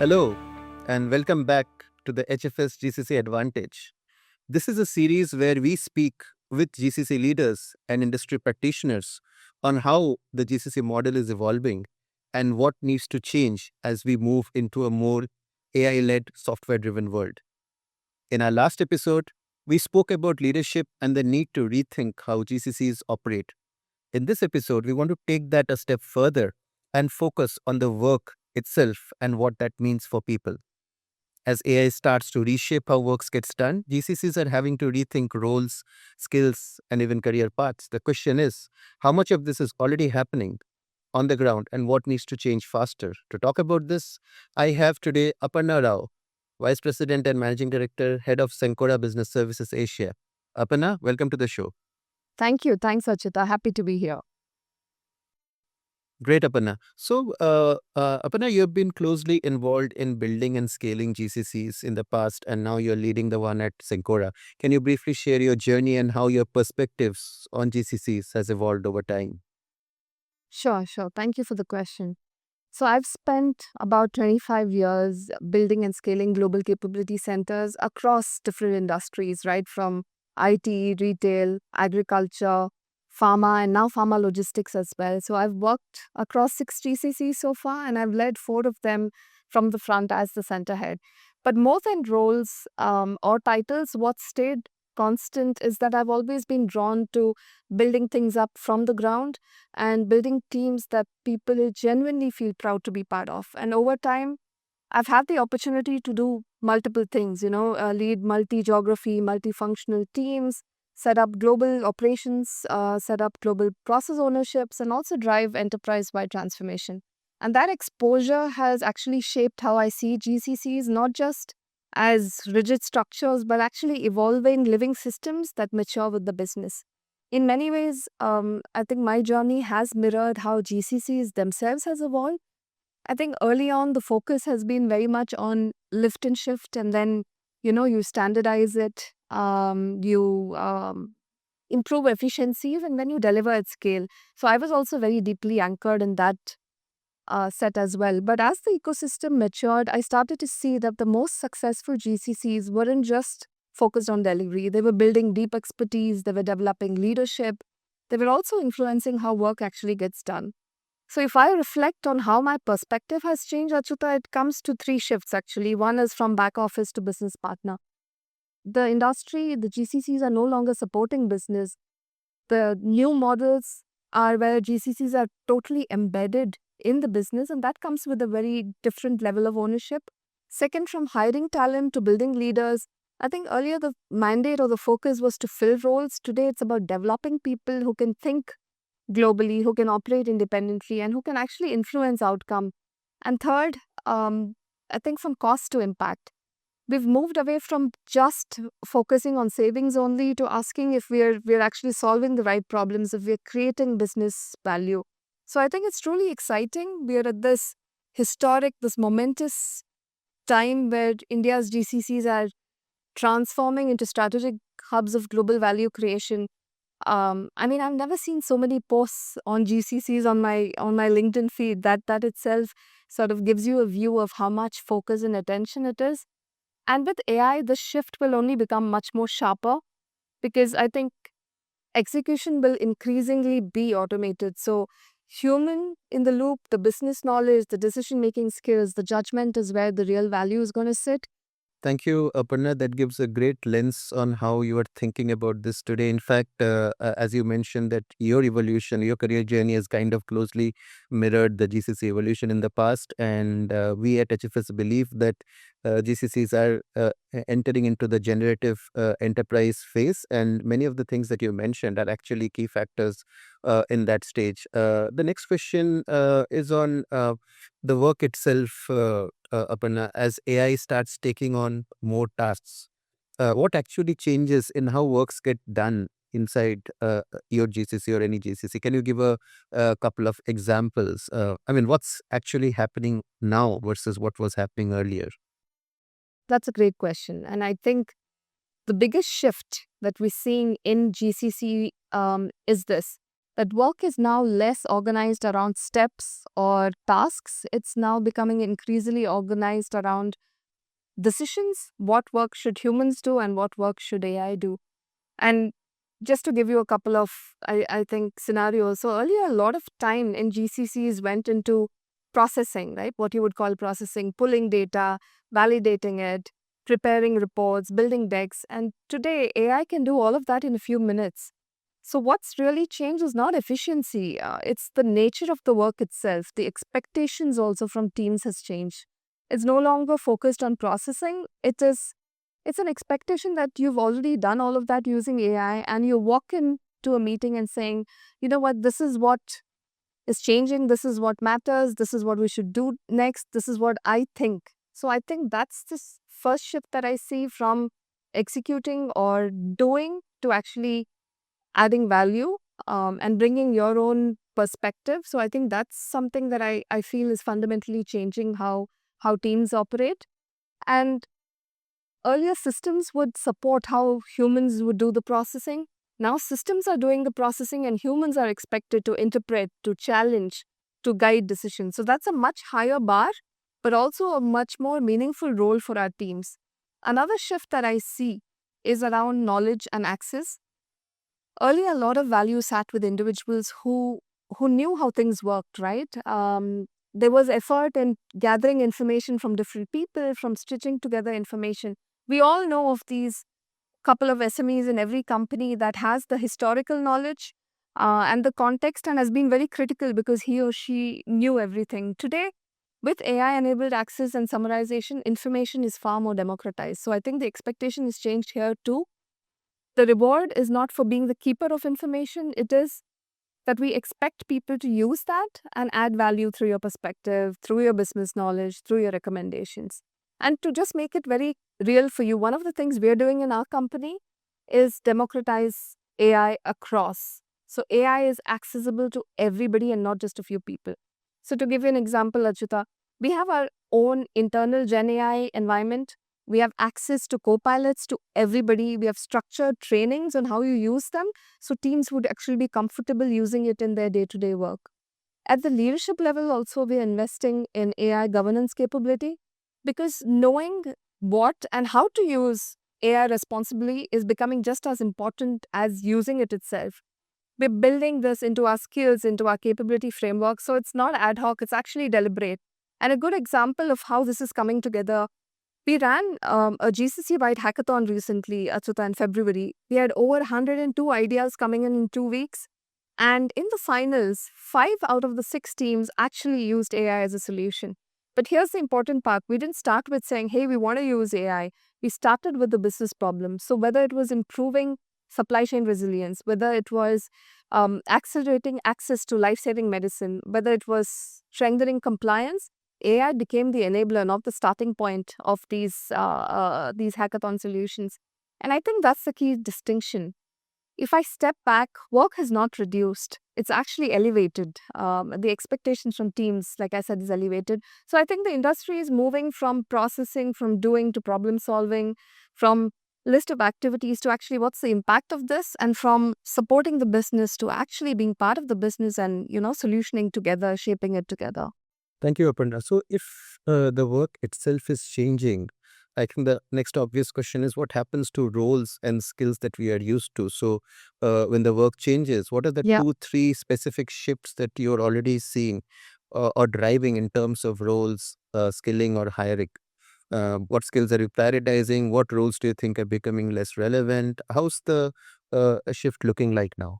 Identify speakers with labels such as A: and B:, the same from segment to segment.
A: Hello, and welcome back to the HFS GCC Advantage. This is a series where we speak with GCC leaders and industry practitioners on how the GCC model is evolving and what needs to change as we move into a more AI led, software driven world. In our last episode, we spoke about leadership and the need to rethink how GCCs operate. In this episode, we want to take that a step further and focus on the work itself and what that means for people. As AI starts to reshape how work gets done, GCCs are having to rethink roles, skills, and even career paths. The question is, how much of this is already happening on the ground and what needs to change faster? To talk about this, I have today Aparna Rao, Vice President and Managing Director, Head of Sencora Business Services Asia. Aparna, welcome to the show.
B: Thank you. Thanks, Achita. Happy to be here.
A: Great, Aparna. So, Aparna, you have been closely involved in building and scaling GCCs in the past, and now you're leading the one at Sencora. Can you briefly share your journey and how your perspectives on GCCs has evolved over time?
B: Sure. Thank you for the question. So, I've spent about 25 years building and scaling global capability centers across different industries, right? From IT, retail, agriculture, pharma, and now pharma logistics as well. So, I've worked across 6 GCCs so far, and I've led 4 of them from the front as the center head. But more than roles or titles, what stayed constant is that I've always been drawn to building things up from the ground and building teams that people genuinely feel proud to be part of. And over time, I've had the opportunity to do multiple things, lead multi geography, multifunctional teams, set up global operations, set up global process ownerships, and also drive enterprise wide transformation. And that exposure has actually shaped how I see GCCs, not just as rigid structures, but actually evolving living systems that mature with the business. In many ways, I think my journey has mirrored how GCCs themselves has evolved. I think early on the focus has been very much on lift and shift, and then you standardize it, you improve efficiencies, and then you deliver at scale. So I was also very deeply anchored in that set as well. But as the ecosystem matured, I started to see that the most successful GCCs weren't just focused on delivery. They were building deep expertise, they were developing leadership, they were also influencing how work actually gets done. So, if I reflect on how my perspective has changed, Achuta, it comes to 3 shifts actually. One is from back office to business partner. The industry, the GCCs are no longer supporting business. The new models are where GCCs are totally embedded in the business, and that comes with a very different level of ownership. Second, from hiring talent to building leaders. I think earlier the mandate or the focus was to fill roles. Today, it's about developing people who can think globally, who can operate independently, and who can actually influence outcome. And third, I think from cost to impact. We've moved away from just focusing on savings only to asking if we're actually solving the right problems, if we're creating business value. So I think it's truly exciting. We're at this historic, this momentous time where India's GCCs are transforming into strategic hubs of global value creation. I mean, I've never seen so many posts on GCCs on my LinkedIn feed. That itself sort of gives you a view of how much focus and attention it is. And with AI, the shift will only become much more sharper because I think execution will increasingly be automated. So, human in the loop, the business knowledge, the decision making skills, the judgment is where the real value is going to sit.
A: Thank you, Aparna. That gives a great lens on how you are thinking about this today. In fact, as you mentioned, that your evolution, your career journey has kind of closely mirrored the GCC evolution in the past. And we at HFS believe that GCCs are entering into the generative enterprise phase. And many of the things that you mentioned are actually key factors in that stage. The next question is on the work itself. Aparna, as AI starts taking on more tasks, what actually changes in how works get done inside your GCC or any GCC? Can you give a couple of examples? I mean, what's actually happening now versus what was happening earlier?
B: That's a great question. And I think the biggest shift that we're seeing in GCC is this. that work is now less organized around steps or tasks. It's now becoming increasingly organized around decisions. What work should humans do and what work should AI do? And just to give you a couple of, I think, scenarios. So earlier, a lot of time in GCCs went into processing, right? What you would call processing, pulling data, validating it, preparing reports, building decks. And today, AI can do all of that in a few minutes. So what's really changed is not efficiency. It's the nature of the work itself. The expectations also from teams has changed. It's no longer focused on processing. It's an expectation that you've already done all of that using AI, and you walk into a meeting and saying, you know what, this is what is changing, this is what matters, this is what we should do next, this is what I think. So I think that's this first shift that I see from executing or doing to actually adding value, and bringing your own perspective. So I think that's something that I feel is fundamentally changing how teams operate. And earlier systems would support how humans would do the processing. Now systems are doing the processing and humans are expected to interpret, to challenge, to guide decisions. So that's a much higher bar, but also a much more meaningful role for our teams. Another shift that I see is around knowledge and access. Earlier, a lot of value sat with individuals who knew how things worked, right? There was effort in gathering information from different people, from stitching together information. We all know of these couple of SMEs in every company that has the historical knowledge and the context and has been very critical because he or she knew everything. Today, with AI enabled access and summarization, information is far more democratized. So I think the expectation is changed here too. The reward is not for being the keeper of information, it is that we expect people to use that and add value through your perspective, through your business knowledge, through your recommendations. And to just make it very real for you, one of the things we're doing in our company is democratize AI across. So AI is accessible to everybody and not just a few people. So to give you an example, Achyuta, we have our own internal Gen AI environment. We have access to co-pilots to everybody. We have structured trainings on how you use them so teams would actually be comfortable using it in their day-to-day work. At the leadership level also, we are investing in AI governance capability because knowing what and how to use AI responsibly is becoming just as important as using it itself. We're building this into our skills, into our capability framework, so it's not ad hoc, it's actually deliberate. And a good example of how this is coming together, we ran a GCC-wide hackathon recently, Achyuta, in February. We had over 102 ideas coming in 2 weeks. And in the finals, 5 out of the 6 teams actually used AI as a solution. But here's the important part. We didn't start with saying, hey, we want to use AI. We started with the business problem. So whether it was improving supply chain resilience, whether it was accelerating access to life-saving medicine, whether it was strengthening compliance, AI became the enabler, not the starting point of these hackathon solutions. And I think that's the key distinction. If I step back, work has not reduced. It's actually elevated. The expectations from teams, like I said, is elevated. So I think the industry is moving from processing, from doing to problem solving, from list of activities to actually what's the impact of this, and from supporting the business to actually being part of the business and, solutioning together, shaping it together.
A: Thank you, Aparna. So, if the work itself is changing, I think the next obvious question is what happens to roles and skills that we are used to. So, when the work changes, what are the
B: Yeah.
A: 2, 3 specific shifts that you're already seeing or driving in terms of roles, skilling, or hiring? What skills are you prioritizing? What roles do you think are becoming less relevant? How's the shift looking like now?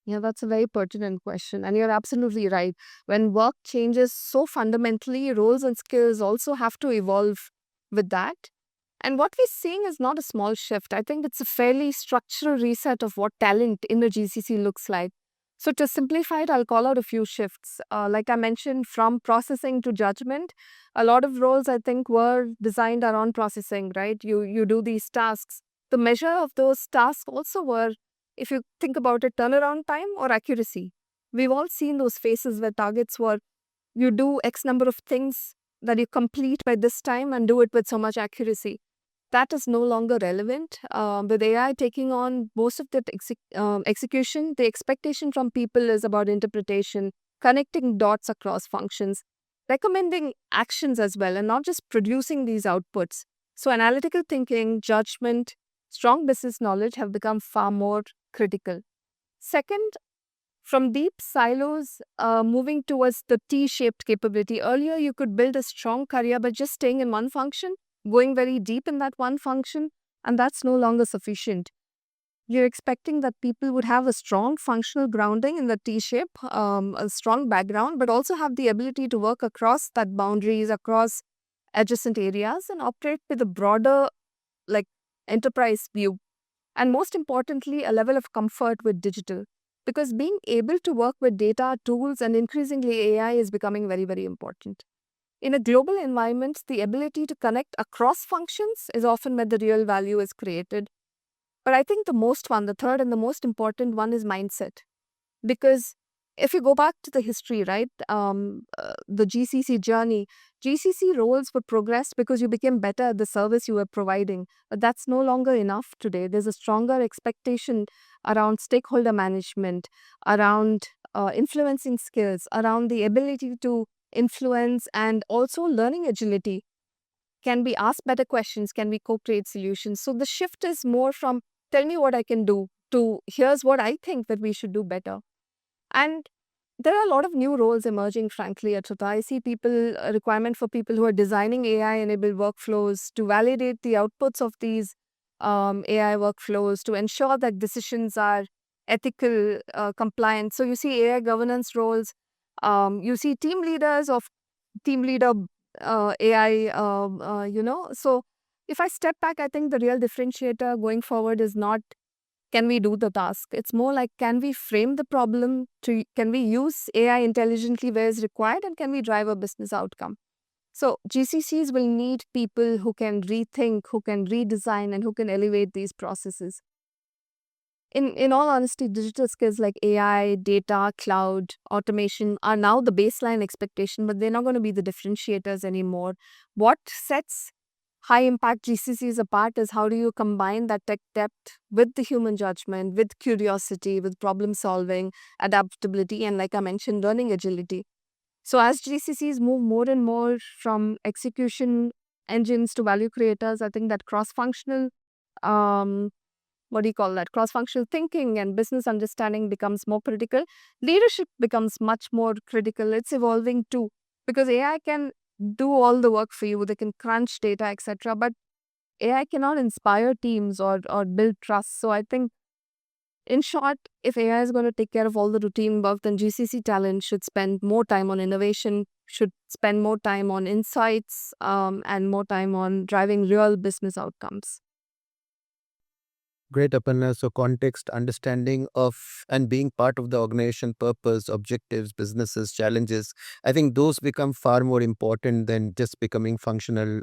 B: Yeah, that's a very pertinent question. And you're absolutely right. When work changes so fundamentally, roles and skills also have to evolve with that. And what we're seeing is not a small shift. I think it's a fairly structural reset of what talent in the GCC looks like. So, to simplify it, I'll call out a few shifts. Like I mentioned, from processing to judgment, a lot of roles I think were designed around processing, right? You do these tasks. The measure of those tasks also were, if you think about it, turnaround time or accuracy. We've all seen those phases where targets were you do X number of things that you complete by this time and do it with so much accuracy. that is no longer relevant. With AI taking on most of the execution, the expectation from people is about interpretation, connecting dots across functions, recommending actions as well, and not just producing these outputs. So, analytical thinking, judgment, strong business knowledge have become far more critical. Second, from deep silos, moving towards the T shaped capability. Earlier, you could build a strong career by just staying in one function, going very deep in that one function, and that's no longer sufficient. You're expecting that people would have a strong functional grounding in the T shape, a strong background, but also have the ability to work across that boundaries, across adjacent areas, and operate with a broader, like, enterprise view. And most importantly, a level of comfort with digital. Because being able to work with data, tools, and increasingly AI is becoming very, very important. In a global environment, the ability to connect across functions is often where the real value is created. But I think the third and the most important one is mindset. Because if you go back to the history, right, the GCC journey, GCC roles were progressed because you became better at the service you were providing. But that's no longer enough today. There's a stronger expectation around stakeholder management, around influencing skills, around the ability to influence, and also learning agility. Can we ask better questions? Can we co create solutions? So the shift is more from tell me what I can do to here's what I think that we should do better. And there are a lot of new roles emerging, frankly, at Tata. I see a requirement for people who are designing AI-enabled workflows to validate the outputs of these AI workflows, to ensure that decisions are ethical, compliant. So you see AI governance roles. You see team leader AI. So if I step back, I think the real differentiator going forward is not can we do the task? It's more like can we frame the problem to can we use AI intelligently where is required and can we drive a business outcome? So GCCs will need people who can rethink, who can redesign, and who can elevate these processes. In all honesty, digital skills like AI, data, cloud, automation are now the baseline expectation, but they're not going to be the differentiators anymore. What sets high impact GCCs apart is how do you combine that tech depth with the human judgment, with curiosity, with problem solving, adaptability, and like I mentioned, learning agility. So as GCCs move more and more from execution engines to value creators, I think that cross functional um, what do you call that? Cross functional thinking and business understanding becomes more critical. Leadership becomes much more critical. It's evolving too because AI can do all the work for you. They can crunch data, etc. But AI cannot inspire teams or build trust. So I think, in short, if AI is going to take care of all the routine work, then GCC talent should spend more time on innovation, should spend more time on insights, and more time on driving real business outcomes.
A: Great, Aparna. So, context, understanding of, and being part of the organization purpose, objectives, businesses, challenges, I think those become far more important than just becoming functional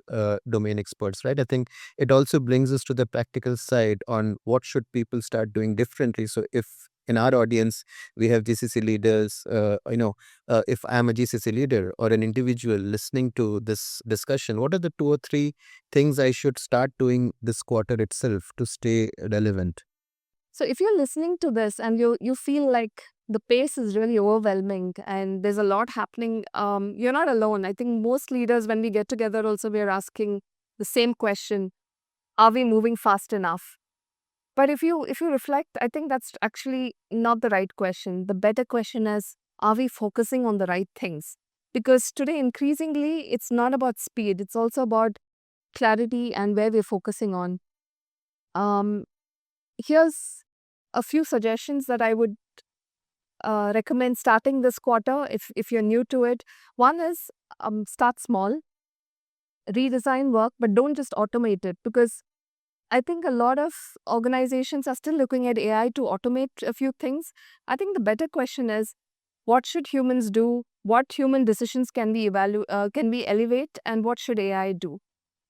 A: domain experts, right? I think it also brings us to the practical side on what should people start doing differently. So, if in our audience we have GCC leaders, if I'm a GCC leader or an individual listening to this discussion, what are the 2 or 3 things I should start doing this quarter itself to stay relevant?
B: So if you're listening to this and you feel like the pace is really overwhelming and there's a lot happening, you're not alone. I think most leaders, when we get together, also we're asking the same question: Are we moving fast enough? But if you reflect, I think that's actually not the right question. The better question is: Are we focusing on the right things? Because today, increasingly, it's not about speed; it's also about clarity and where we're focusing on. Um, Here's a few suggestions that I would recommend starting this quarter if you're new to it. One is start small, redesign work, but don't just automate it because I think a lot of organizations are still looking at AI to automate a few things. I think the better question is what should humans do? What human decisions can we elevate, and what should AI do?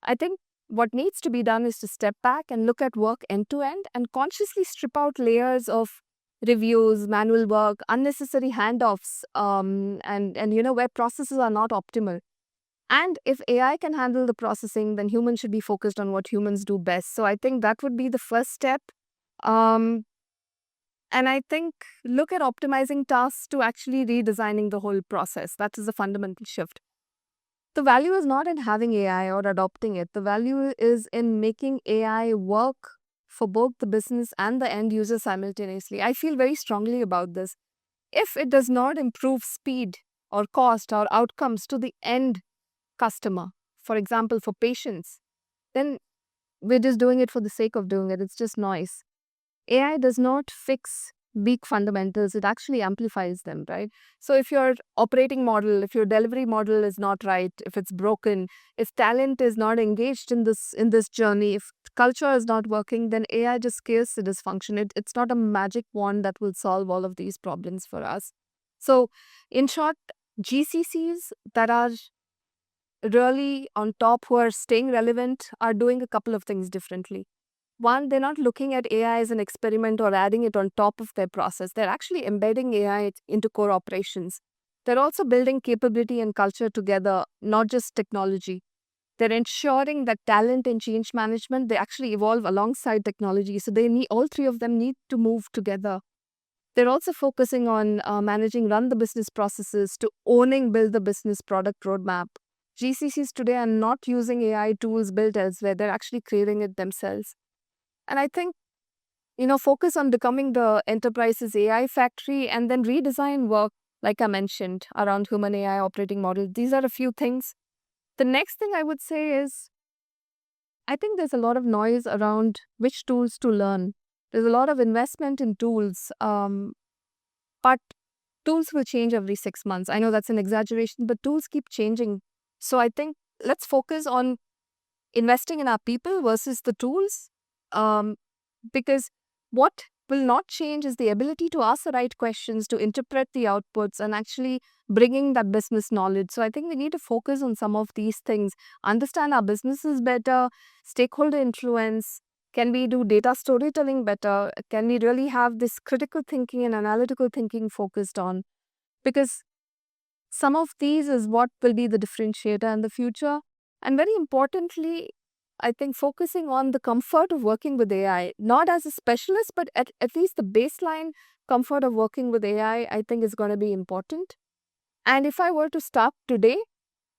B: I think what needs to be done is to step back and look at work end to end and consciously strip out layers of reviews, manual work, unnecessary handoffs, and where processes are not optimal. And if AI can handle the processing, then humans should be focused on what humans do best. So I think that would be the first step. Um, and I think look at optimizing tasks to actually redesigning the whole process. That is a fundamental shift. The value is not in having AI or adopting it. The value is in making AI work for both the business and the end user simultaneously. I feel very strongly about this. If it does not improve speed or cost or outcomes to the end customer, for example, for patients, then we're just doing it for the sake of doing it. It's just noise. AI does not fix weak fundamentals, it actually amplifies them, right? So if your operating model, if your delivery model is not right, if it's broken, if talent is not engaged in this journey, if culture is not working, then AI just scales the dysfunction. It's not a magic wand that will solve all of these problems for us. So in short, GCCs that are really on top, who are staying relevant, are doing a couple of things differently. One, they're not looking at AI as an experiment or adding it on top of their process. They're actually embedding AI into core operations. They're also building capability and culture together, not just technology. They're ensuring that talent and change management, they actually evolve alongside technology. So they need, all three of them need to move together. They're also focusing on managing run the business processes to owning build the business product roadmap. GCCs today are not using AI tools built elsewhere. They're actually creating it themselves. And I think, focus on becoming the enterprise's AI factory and then redesign work, like I mentioned, around human AI operating model. These are a few things. The next thing I would say is I think there's a lot of noise around which tools to learn. There's a lot of investment in tools, but tools will change every 6 months. I know that's an exaggeration, but tools keep changing. So I think let's focus on investing in our people versus the tools. Um, because what will not change is the ability to ask the right questions, to interpret the outputs, and actually bringing that business knowledge. So I think we need to focus on some of these things, understand our businesses better, stakeholder influence. Can we do data storytelling better? Can we really have this critical thinking and analytical thinking focused on? Because some of these is what will be the differentiator in the future. And very importantly, I think focusing on the comfort of working with AI, not as a specialist, but at least the baseline comfort of working with AI, I think is going to be important. And if I were to start today,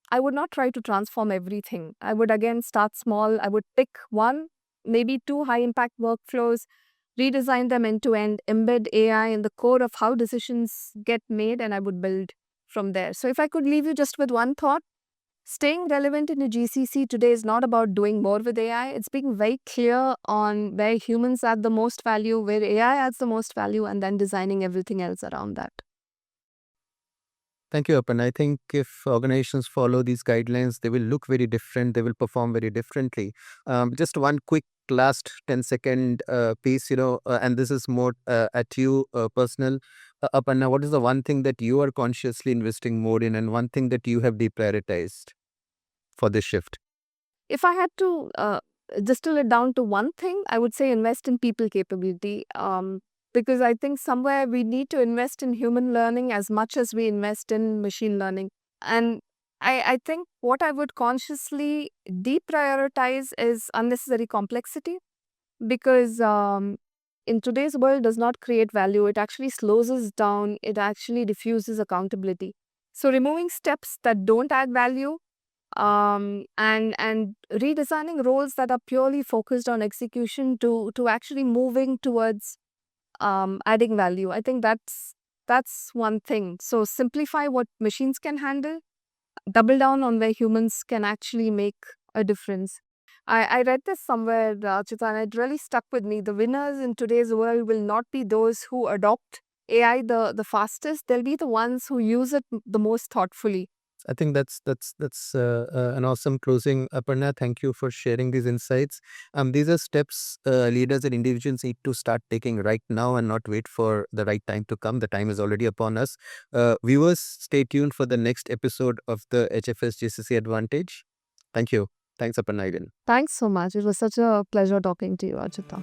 B: I would not try to transform everything. I would again start small. I would pick one, maybe two high impact workflows, redesign them end to end, embed AI in the core of how decisions get made, and I would build from there. So if I could leave you just with one thought, staying relevant in a GCC today is not about doing more with AI. It's being very clear on where humans add the most value, where AI adds the most value, and then designing everything else around that.
A: Thank you, Apan. I think if organizations follow these guidelines, they will look very different. They will perform very differently. Just one quick last 10-second piece, and this is more at you personal. Aparna, what is the one thing that you are consciously investing more in and one thing that you have deprioritized for this shift?
B: If I had to distill it down to one thing, I would say invest in people capability. Because I think somewhere we need to invest in human learning as much as we invest in machine learning. And I think what I would consciously deprioritize is unnecessary complexity, because in today's world does not create value. It actually slows us down. It actually diffuses accountability. So removing steps that don't add value, and redesigning roles that are purely focused on execution to actually moving towards adding value. I think that's one thing. So simplify what machines can handle, double down on where humans can actually make a difference. I read this somewhere, Chita, and it really stuck with me. The winners in today's world will not be those who adopt AI the fastest. They'll be the ones who use it the most thoughtfully.
A: I think that's an awesome closing, Aparna. Thank you for sharing these insights. These are steps leaders and individuals need to start taking right now and not wait for the right time to come. The time is already upon us. Viewers, stay tuned for the next episode of the HFS GCC Advantage. Thank you. Thanks, Aparna, again.
B: Thanks so much. It was such a pleasure talking to you, Achita.